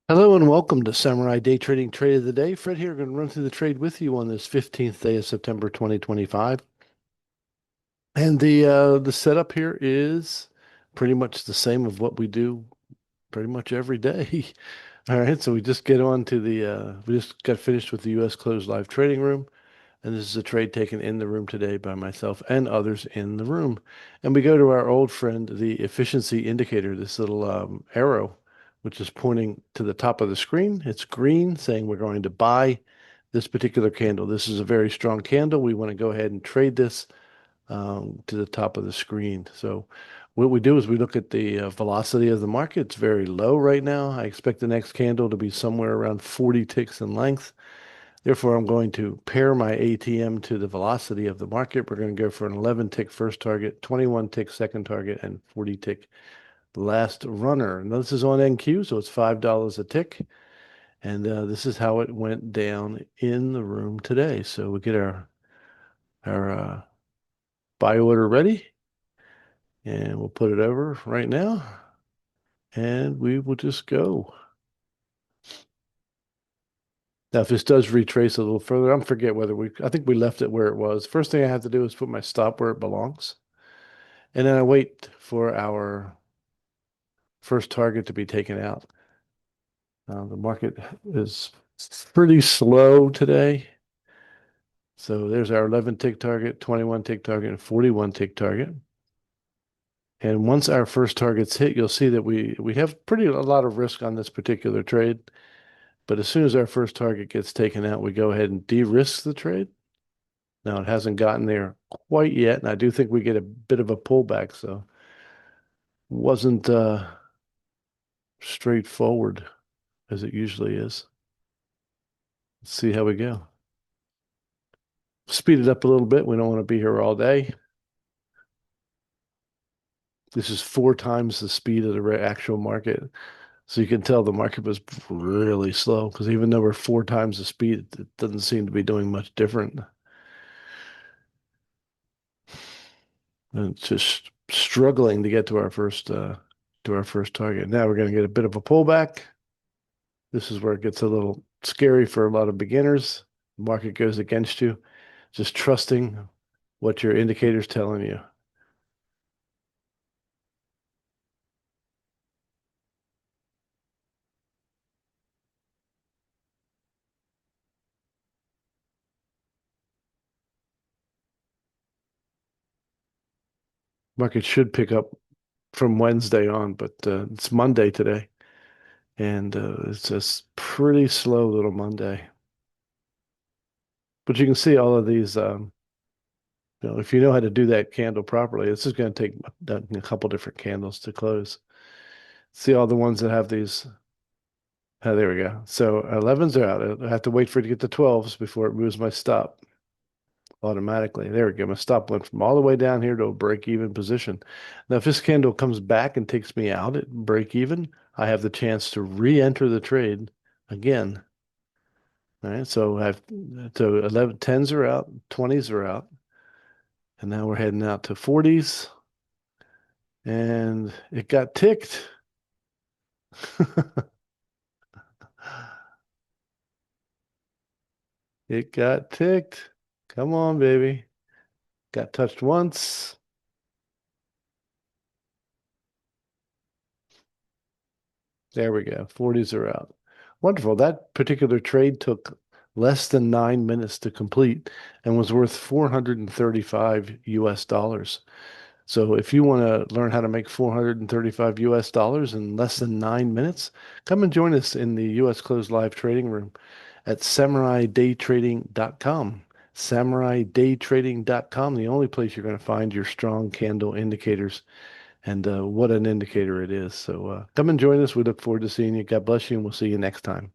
Hello and welcome to Samurai Day Trading Trade of the Day. Fred here, going to run through the trade with you on this 15th day of September 2025. And the setup here is pretty much the same of what we do pretty much every day. All right, so we just get on to we just got finished with the U.S. closed live trading room. And this is a trade taken in the room today by myself and others in the room. And we go to our old friend, the efficiency indicator, this little arrow, which is pointing to the top of the screen. It's green, saying we're going to buy this particular candle. This is a very strong candle. We want to go ahead and trade this to the top of the screen. So what we do is we look at the velocity of the market. It's very low right now. I expect the next candle to be somewhere around 40 ticks in length. Therefore, I'm going to pair my ATM to the velocity of the market. We're going to go for an 11 tick first target, 21 tick second target, and 40 tick last runner. Now, this is on NQ, so it's $5 a tick. And this is how it went down in the room today. So we get our buy order ready, and we'll put it over right now, and we will just go. Now, if this does retrace a little further, I forget whether I think we left it where it was. First thing I have to do is put my stop where it belongs. And then I wait for our first target to be taken out. The market is pretty slow today. So there's our 11 tick target, 21 tick target, and 41 tick target. And once our first target's hit, you'll see that we have a lot of risk on this particular trade. But as soon as our first target gets taken out, we go ahead and de-risk the trade. Now, it hasn't gotten there quite yet, and I do think we get a bit of a pullback, so wasn't straightforward as it usually is. Let's see how we go. Speed it up a little bit. We don't want to be here all day. This is 4 times the speed of the actual market. So you can tell the market was really slow because even though we're 4 times the speed, it doesn't seem to be doing much different. And it's just struggling to get to our first target. Now we're going to get a bit of a pullback. This is where it gets a little scary for a lot of beginners. The market goes against you. Just trusting what your indicator's telling you. Market should pick up from Wednesday on, but it's Monday today, and it's just pretty slow little Monday. But you can see all of these. If you know how to do that candle properly, it's just going to take a couple different candles to close. See all the ones that have these. Oh, there we go. So 11s are out. I have to wait for it to get to 12s before it moves my stop automatically. There we go. My stop went from all the way down here to a break-even position. Now, if this candle comes back and takes me out at break-even, I have the chance to re-enter the trade again. All right, so 11 10s are out, 20s are out, and now we're heading out to 40s, and it got ticked. It got ticked. Come on, baby. Got touched once. There we go. 40s are out. Wonderful. That particular trade took less than 9 minutes to complete and was worth 435 US dollars. So if you want to learn how to make 435 US dollars in less than 9 minutes, come and join us in the US closed live trading room at samuraidaytrading.com. Samuraidaytrading.com, the only place you're going to find your strong candle indicators. And what an indicator it is. So come and join us. We look forward to seeing you. God bless you, and we'll see you next time.